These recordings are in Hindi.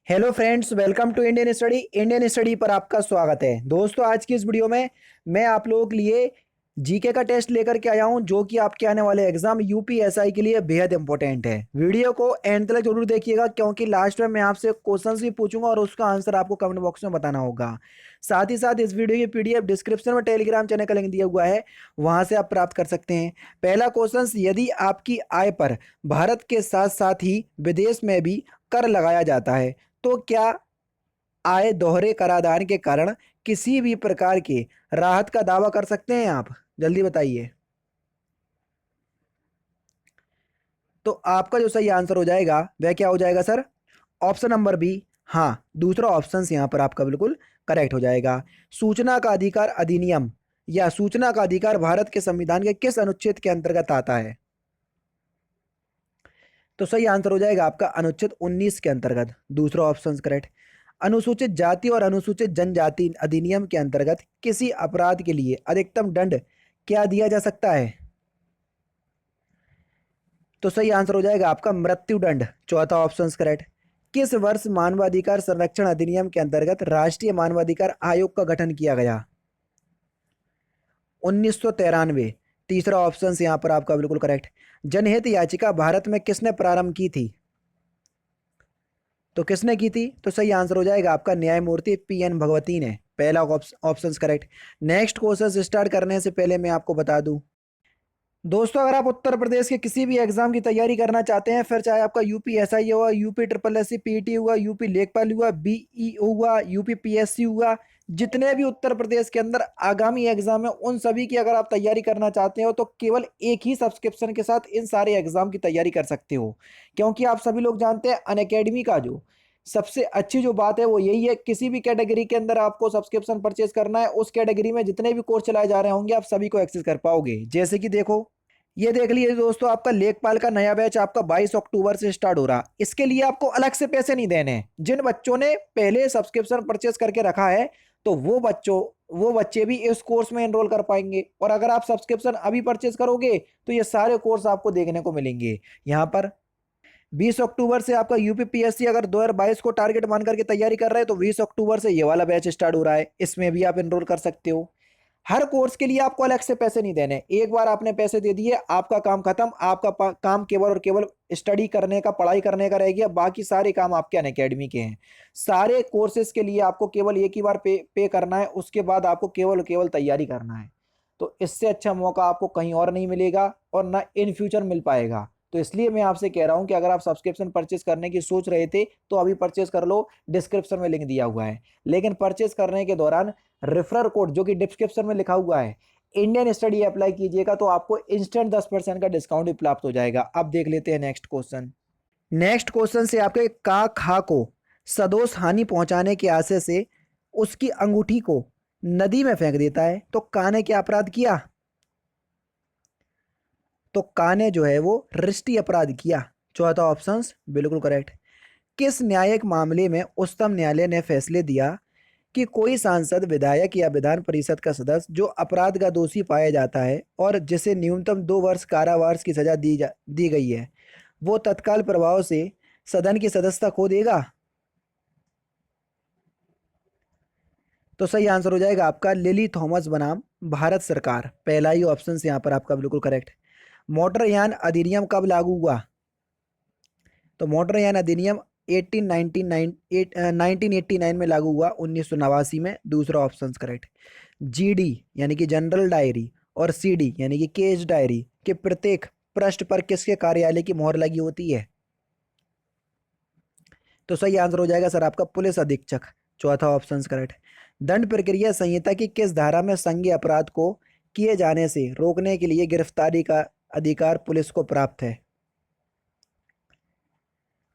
Hello friends, welcome to Indian study पर आपका स्वागत है। दोस्तों, आज की इस वीडियो में मैं आप लोगों के लिए जीके का टेस्ट लेकर के आया हूं, जो कि आपके आने वाले एग्जाम यूपीएसआई के लिए बेहद इंपॉर्टेंट है। वीडियो को एंड तक जरूर देखिएगा, क्योंकि लास्ट में मैं आपसे क्वेश्चंस भी पूछूंगा और उसका आंसर आपको कमेंट बॉक्स में बताना होगा। साथ ही साथ इस वीडियो की पीडीएफ डिस्क्रिप्शन में टेलीग्राम चैनल का लिंक दिया हुआ है, वहां से आप प्राप्त कर सकते हैं। पहला क्वेश्चन, यदि आपकी आय पर भारत के साथ साथ ही विदेश में भी कर लगाया जाता है, तो क्या आय दोहरे कराधान के कारण किसी भी प्रकार के राहत का दावा कर सकते हैं आप? जल्दी बताइए। तो आपका जो सही आंसर हो जाएगा वह क्या हो जाएगा सर? Option number B. हाँ, दूसरा ऑप्शन यहां पर आपका बिल्कुल करेक्ट हो जाएगा। सूचना का अधिकार अधिनियम या सूचना का अधिकार भारत के संविधान के किस अनुच्छेद के अंतर्गत आता है? तो सही आंसर हो जाएगा आपका अनुच्छेद 19 के अंतर्गत, दूसरा ऑप्शन करेक्ट। अनुसूचित जाति और अनुसूचित जनजाति अधिनियम के अंतर्गत किसी अपराध के लिए अधिकतम दंड क्या दिया जा सकता है? तो सही आंसर हो जाएगा आपका मृत्युदंड, चौथा ऑप्शन करेक्ट। किस वर्ष मानवाधिकार संरक्षण अधिनियम के अंतर्गत राष्ट्रीय मानवाधिकार आयोग का गठन किया गया? 1993। तीसरा ऑप्शन यहां पर आपका बिल्कुल करेक्ट। जनहित याचिका भारत में किसने प्रारंभ की थी? तो किसने की थी? तो सही आंसर हो जाएगा आपका न्यायमूर्ति पीएन भगवती ने, पहला option correct. Next question start करने से पहले मैं आपको बता दूं, दोस्तों, अगर आप उत्तर प्रदेश के किसी भी एग्जाम की तैयारी करना चाहते हैं, फिर चाहे आपका यूपी एसआई हुआ, यूपी ट्रिपल एससी पीटी हुआ, यूपी लेखपाल हुआ, बीईओ हुआ, यूपी पीएससी हुआ, जितने भी उत्तर प्रदेश के अंदर आगामी एग्जाम है, उन सभी की अगर आप तैयारी करना चाहते हो तो केवल एक ही सब्सक्रिप्शन के साथ इन सारे एग्जाम की तैयारी कर सकते हो। क्योंकि आप सभी लोग जानते हैं, अनअकैडमी का जो सबसे अच्छी जो बात है वो यही है, किसी भी कैटेगरी के अंदर आपको सब्सक्रिप्शन परचेज करना है, उस कैटेगरी में जितने भी कोर्स चलाए जा रहे होंगे आप सभी को एक्सेस कर पाओगे। जैसे कि देखो, ये देख लीजिए दोस्तों, आपका लेखपाल का नया बैच आपका 22 अक्टूबर से स्टार्ट हो रहा। इसके लिए आपको अलग से पैसे नहीं देने। जिन बच्चों ने पहले सब्सक्रिप्शन परचेस करके रखा है, तो वो बच्चे भी इस कोर्स में एनरोल कर पाएंगे। और अगर आप सब्सक्रिप्शन अभी परचेस करोगे तो ये सारे कोर्स आपको देखने को मिलेंगे यहाँ पर। 20 अक्टूबर से आपका यूपीपीएससी अगर 2022 को टारगेट मान करके तैयारी कर रहे हैं, तो 20 अक्टूबर से ये वाला बैच स्टार्ट हो रहा है, इसमें भी आप एनरोल कर सकते हो। हर कोर्स के लिए आपको अलग से पैसे नहीं देने। एक बार आपने पैसे दे दिए, आपका काम खत्म। आपका काम केवल और केवल स्टडी करने का, पढ़ाई करने का रह गया। बाकी सारे काम आपके अनअकैडमी के हैं। सारे कोर्सेज के लिए आपको केवल एक ही बार पे करना है, उसके बाद आपको केवल और केवल तैयारी करना है। तो इससे अच्छा मौका आपको कहीं और नहीं मिलेगा और ना इन फ्यूचर मिल पाएगा। तो इसलिए मैं आपसे कह रहा हूं कि अगर आप सब्सक्रिप्शन परचेस करने की सोच रहे थे तो अभी परचेस कर लो, डिस्क्रिप्शन में लिंक दिया हुआ है। लेकिन परचेस करने के दौरान रेफरल कोड जो कि डिस्क्रिप्शन में लिखा हुआ है, इंडियन स्टडी अप्लाई कीजिएगा, तो आपको इंस्टेंट 10% का डिस्काउंट भी प्राप्त हो जाएगा। अब देख लेते हैं नेक्स्ट क्वेश्चन। नेक्स्ट क्वेश्चन से आपके का खा को सदोष हानि पहुंचाने के आशय से उसकी अंगूठी को नदी में फेंक देता है, तो का ने क्या अपराध किया? तो का ने जो है वो रिष्टी अपराध किया, चौथा ऑप्शन बिल्कुल करेक्ट। किस न्यायिक मामले में उच्चतम न्यायालय ने फैसले दिया कि कोई सांसद, विधायक या विधान परिषद का सदस्य जो अपराध का दोषी पाया जाता है और जिसे न्यूनतम 2 वर्ष कारावास की सजा दी गई है, वो तत्काल प्रभाव से सदन की सदस्यता खो देगा? तो सही आंसर हो जाएगा आपका लिली थॉमस बनाम भारत सरकार, पहला ही ऑप्शन यहाँ पर आपका बिल्कुल करेक्ट। मोटरयान अधिनियम कब लागू हुआ? तो मोटरयान अधिनियम 1989 में लागू हुआ, 1989 में, दूसरा ऑप्शन करेक्ट। जीडी यानी कि जनरल डायरी और सीडी यानी कि केस डायरी के प्रत्येक पृष्ठ पर किसके कार्यालय की मोहर लगी होती है? तो सही आंसर हो जाएगा सर आपका पुलिस अधीक्षक, चौथा ऑप्शन करेक्ट। दंड प्रक्रिया संहिता की किस धारा में संज्ञेय अपराध को किए जाने से रोकने के लिए गिरफ्तारी का अधिकार पुलिस को प्राप्त है?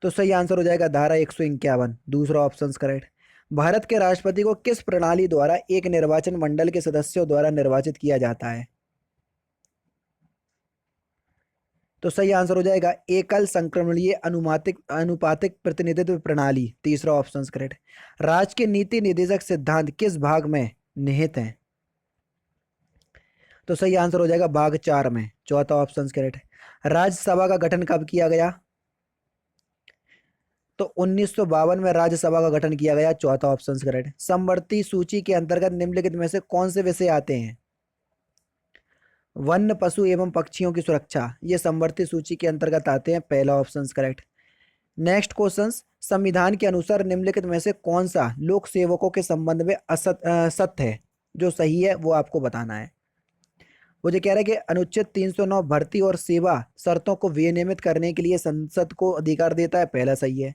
तो सही आंसर हो जाएगा धारा 151, दूसरा ऑप्शन करेक्ट। भारत के राष्ट्रपति को किस प्रणाली द्वारा एक निर्वाचन मंडल के सदस्यों द्वारा निर्वाचित किया जाता है? तो सही आंसर हो जाएगा एकल संक्रमणीय अनुपातिक अनुपातिक प्रतिनिधित्व प्रणाली, तीसरा ऑप्शन करेक्ट। राज्य के नीति निर्देशक सिद्धांत किस भाग में निहित हैं? तो सही आंसर हो जाएगा भाग 4 में, चौथा ऑप्शन करेक्ट। राज्यसभा का गठन कब किया गया? तो 1952 में राज्यसभा का गठन किया गया, चौथा ऑप्शन करेक्ट। समवर्ती सूची के अंतर्गत निम्नलिखित में से कौन से विषय आते हैं? वन्य पशु एवं पक्षियों की सुरक्षा, ये समवर्ती सूची के अंतर्गत आते हैं, पहला ऑप्शन करेक्ट। नेक्स्ट क्वेश्चन, संविधान के अनुसार निम्नलिखित में से कौन सा लोक सेवकों के संबंध में सत्य है? जो सही है वो आपको बताना है। मुझे कह रहा है कि अनुच्छेद 309 भर्ती और सेवा शर्तों को विनियमित करने के लिए संसद को अधिकार देता है, पहला सही है।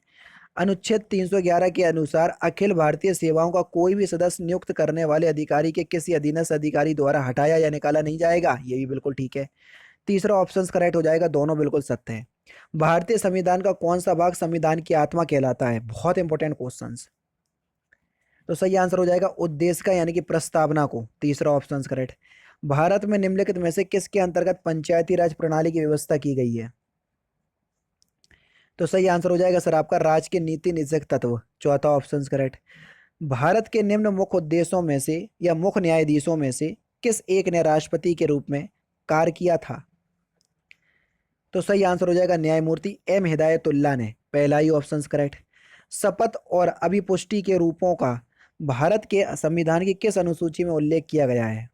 अनुच्छेद 311 के अनुसार अखिल भारतीय सेवाओं का कोई भी सदस्य नियुक्त करने वाले अधिकारी के किसी अधीनस्थ अधिकारी द्वारा हटाया या निकाला नहीं जाएगा, ये भी बिल्कुल ठीक है। तीसरा ऑप्शन करेक्ट हो जाएगा, दोनों बिल्कुल सत्य हैं। भारतीय संविधान का कौन सा भाग संविधान की आत्मा कहलाता है? बहुत इंपॉर्टेंट क्वेश्चन। तो सही आंसर हो जाएगा उद्देश्य का, यानी कि प्रस्तावना को, तीसरा ऑप्शन करेक्ट। भारत में निम्नलिखित में से किसके अंतर्गत पंचायती राज प्रणाली की व्यवस्था की गई है? तो सही आंसर हो जाएगा सर आपका राज्य के नीति निदेशक तत्व, चौथा ऑप्शन करेक्ट। भारत के निम्न मुख्य उद्देश्यों में से या मुख्य न्यायाधीशों में से किस एक ने राष्ट्रपति के रूप में कार्य किया था? तो सही आंसर हो जाएगा न्यायमूर्ति एम हिदायतुल्लाह ने, पहला ही ऑप्शन करेक्ट। शपथ और अभिपुष्टि के रूपों का भारत के संविधान की किस अनुसूची में उल्लेख किया गया है?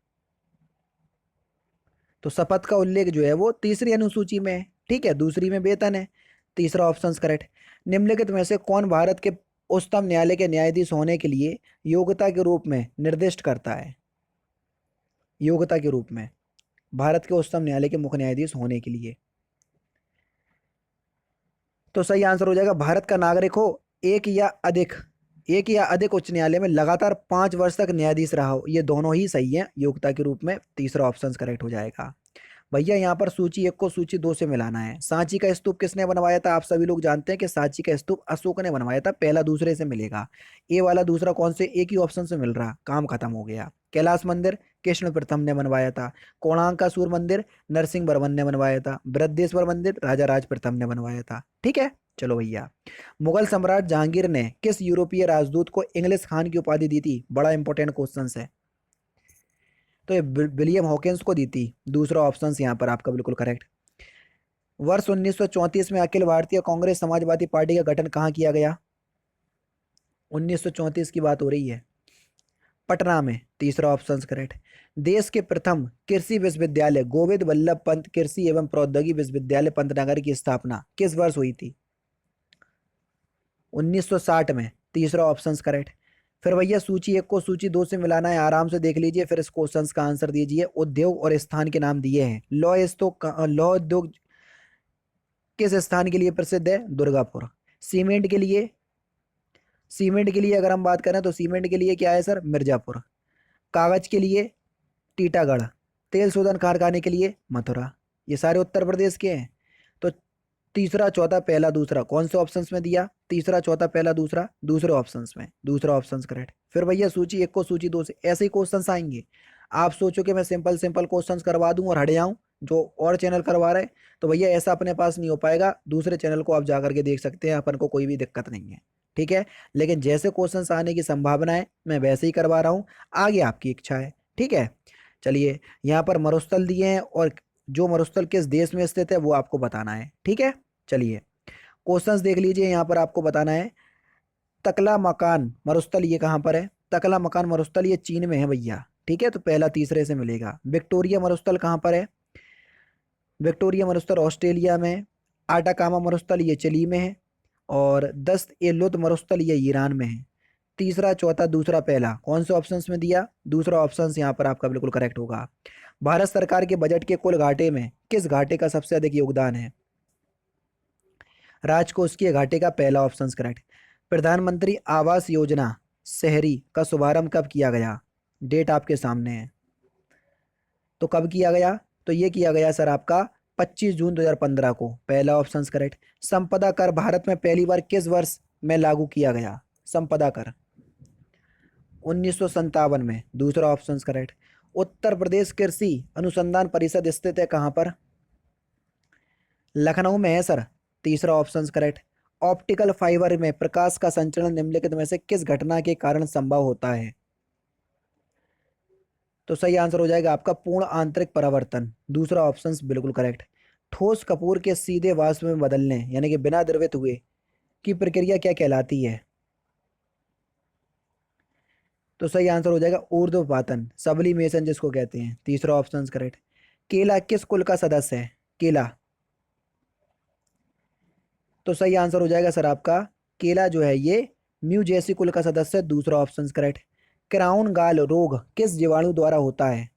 तो शपथ का उल्लेख जो है वो तीसरी अनुसूची में है, ठीक है, दूसरी में वेतन है, तीसरा ऑप्शन करेक्ट। निम्नलिखित में से कौन भारत के उच्चतम न्यायालय के न्यायाधीश होने के लिए योग्यता के रूप में निर्दिष्ट करता है? योग्यता के रूप में भारत के उच्चतम न्यायालय के मुख्य न्यायाधीश होने के लिए, तो सही आंसर हो जाएगा भारत का नागरिक हो, एक या अधिक उच्च न्यायालय में लगातार 5 वर्ष तक न्यायाधीश रहा हो, ये दोनों ही सही है योग्यता के रूप में, तीसरा ऑप्शन करेक्ट हो जाएगा। भैया यहाँ पर सूची 1 को सूची 2 से मिलाना है। सांची का स्तूप किसने बनवाया था? आप सभी लोग जानते हैं कि सांची का स्तूप अशोक ने बनवाया था, पहला दूसरे से मिलेगा। ए वाला दूसरा कौन से? एक ही ऑप्शन से मिल रहा, काम खत्म हो गया। कैलाश मंदिर कृष्ण प्रथम ने बनवाया था। कोणार्क का सूर्य मंदिर नरसिंह वर्मन ने बनवाया था। बृहदेश्वर मंदिर राजा राज प्रथम ने बनवाया था, ठीक है। चलो भैया, मुगल सम्राट जहांगीर ने किस यूरोपीय राजदूत को इंग्लिश खान की उपाधि दी थी? बड़ा इंपॉर्टेंट क्वेश्चन है। तो ये विलियम हॉकिंस को दी थी, दूसरा ऑप्शन यहाँ पर आपका बिल्कुल करेक्ट। वर्ष 1934 में अखिल भारतीय कांग्रेस समाजवादी पार्टी का गठन कहाँ किया गया? 1934 की बात हो रही है, पटना में, तीसरा ऑप्शन करेक्ट। देश के प्रथम कृषि विश्वविद्यालय गोविंद वल्लभ पंत कृषि एवं प्रौद्योगिकी विश्वविद्यालय पंतनगर की स्थापना किस वर्ष हुई थी? 1960 में, तीसरा ऑप्शन करेक्ट। फिर भैया सूची 1 को सूची 2 से मिलाना है, आराम से देख लीजिए, फिर इस क्वेश्चन का आंसर दीजिए। उद्योग और स्थान के नाम दिए हैं। लौह उद्योग किस स्थान के लिए प्रसिद्ध है? दुर्गापुर। सीमेंट के लिए, अगर हम बात करें तो सीमेंट के लिए क्या है सर? मिर्जापुर। कागज के लिए टीटागढ़। तेल शोधन कारखाने के लिए मथुरा। ये सारे उत्तर प्रदेश के हैं। तो तीसरा चौथा पहला दूसरा कौन से ऑप्शंस में दिया? तीसरा चौथा पहला दूसरा दूसरे ऑप्शंस में, दूसरा ऑप्शन करेक्ट। फिर भैया सूची 1 को सूची 2 से ऐसे ही क्वेश्चंस आएंगे। आप सोचो कि मैं सिंपल क्वेश्चंस करवा दूं और हट जाऊं जो और चैनल करवा रहे, तो भैया ऐसा अपने पास नहीं हो पाएगा। दूसरे चैनल को आप जा करके देख सकते हैं, अपन को कोई भी दिक्कत नहीं है, ठीक है। लेकिन जैसे क्वेश्चंस आने की संभावना है मैं वैसे ही करवा रहा हूँ, आगे आपकी इच्छा है, ठीक है। चलिए, यहाँ पर मरुस्थल दिए हैं और जो मरुस्थल किस देश में स्थित है वो आपको बताना है, ठीक है। चलिए क्वेश्चंस देख लीजिए, यहाँ पर आपको बताना है तकला मकान मरुस्थल ये कहाँ पर है? तकला मकान मरुस्थल ये चीन में है भैया, ठीक है, तो पहला तीसरे से मिलेगा। विक्टोरिया मरुस्थल कहाँ पर है? विक्टोरिया मरुस्थल ऑस्ट्रेलिया में है। आटाकामा मरुस्थल ये चिली में है। और दस्त ए लुत मरुस्थल ये ईरान में है। तीसरा चौथा दूसरा पहला कौन से ऑप्शंस में दिया? दूसरा ऑप्शन यहाँ पर आपका बिल्कुल करेक्ट होगा। भारत सरकार के बजट के कुल घाटे में किस घाटे का सबसे अधिक योगदान है? राजकोष के घाटे का, पहला ऑप्शन करेक्ट। प्रधानमंत्री आवास योजना शहरी का शुभारंभ कब किया गया? डेट आपके सामने है, तो कब किया गया? तो ये किया गया सर आपका 25 जून 2015 को, पहला ऑप्शन करेक्ट। संपदा कर भारत में पहली बार किस वर्ष में लागू किया गया? संपदा कर 1957 में, दूसरा ऑप्शन करेक्ट। उत्तर प्रदेश कृषि अनुसंधान परिषद स्थित है कहाँ पर? लखनऊ में है सर, तीसरा ऑप्शन करेक्ट। ऑप्टिकल फाइबर में प्रकाश का संचरण निम्नलिखित में से किस घटना के कारण संभव होता है? तो सही आंसर हो जाएगा आपका पूर्ण आंतरिक परावर्तन, दूसरा ऑप्शन बिल्कुल करेक्ट। ठोस कपूर के सीधे वाष्प में बदलने यानी कि बिना द्रवित हुए की प्रक्रिया क्या कहलाती है? तो सही आंसर हो जाएगा ऊर्ध्वपातन, सबलिमेशन जिसको कहते हैं। तीसरा ऑप्शन करेक्ट। केला किस कुल का सदस्य है? केला। तो सही आंसर हो जाएगा सर आपका, केला जो है ये म्यूजेसी कुल का सदस्य है। दूसरा ऑप्शन करेक्ट। क्राउन गाल रोग किस जीवाणु द्वारा होता है?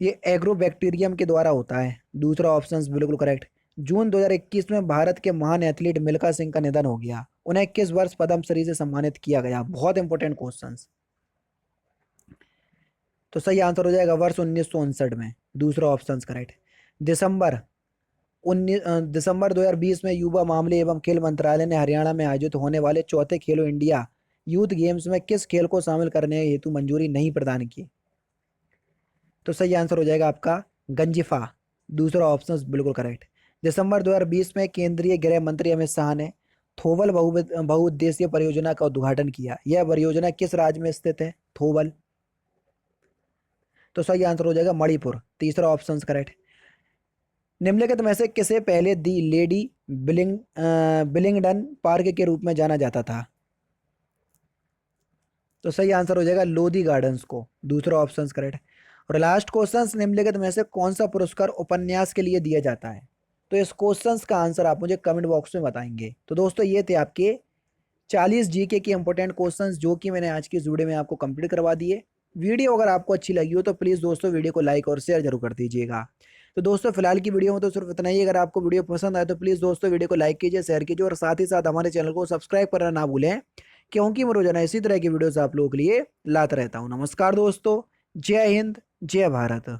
ये एग्रोबैक्टीरियम के द्वारा होता है। दूसरा ऑप्शन बिल्कुल करेक्ट। जून 2021 में भारत के महान एथलीट मिल्खा सिंह का निधन हो गया, उन्हें किस वर्ष पद्मश्री से सम्मानित किया गया? बहुत इंपॉर्टेंट क्वेश्चन। तो सही आंसर हो जाएगा वर्ष 1959 में। दूसरा ऑप्शन करेक्ट। दिसंबर दिसंबर 2020 में युवा मामले एवं खेल मंत्रालय ने हरियाणा में आयोजित होने वाले चौथे खेलो इंडिया यूथ गेम्स में किस खेल को शामिल करने हेतु मंजूरी नहीं प्रदान की? तो सही आंसर हो जाएगा आपका गंजिफा। दूसरा ऑप्शन बिल्कुल करेक्ट। दिसंबर 2020 में केंद्रीय गृह मंत्री अमित शाह ने थोबल बहुउद्देशीय परियोजना का उद्घाटन किया। यह परियोजना किस राज्य में स्थित है? थोबल। तो सही आंसर हो जाएगा मणिपुर। तीसरा ऑप्शन करेक्ट। निम्नलिखित में से किसे पहले दी लेडी बिलिंगडन पार्क के रूप में जाना जाता था? तो सही आंसर हो जाएगा लोधी गार्डन्स को। दूसरा ऑप्शन करेक्ट। और लास्ट क्वेश्चन, निम्नलिखित में से कौन सा पुरस्कार उपन्यास के लिए दिया जाता है? तो इस क्वेश्चन का आंसर आप मुझे कमेंट बॉक्स में बताएंगे। तो दोस्तों ये थे आपके 40 जीके के इंपॉर्टेंट क्वेश्चंस जो कि मैंने आज की इस वीडियो में आपको कंप्लीट करवा दिए। वीडियो अगर आपको अच्छी लगी हो तो प्लीज़ दोस्तों वीडियो को लाइक और शेयर जरूर कर दीजिएगा। तो दोस्तों फिलहाल की वीडियो में तो सिर्फ इतना ही। अगर आपको वीडियो पसंद आए तो प्लीज़ दोस्तों वीडियो को लाइक कीजिए, शेयर कीजिए और साथ ही साथ हमारे चैनल को सब्सक्राइब करना ना भूलें, क्योंकि मैं रोजाना इसी तरह की वीडियोस आप लोगों के लिए लाता रहता हूँ। नमस्कार दोस्तों, जय हिंद, जय भारत।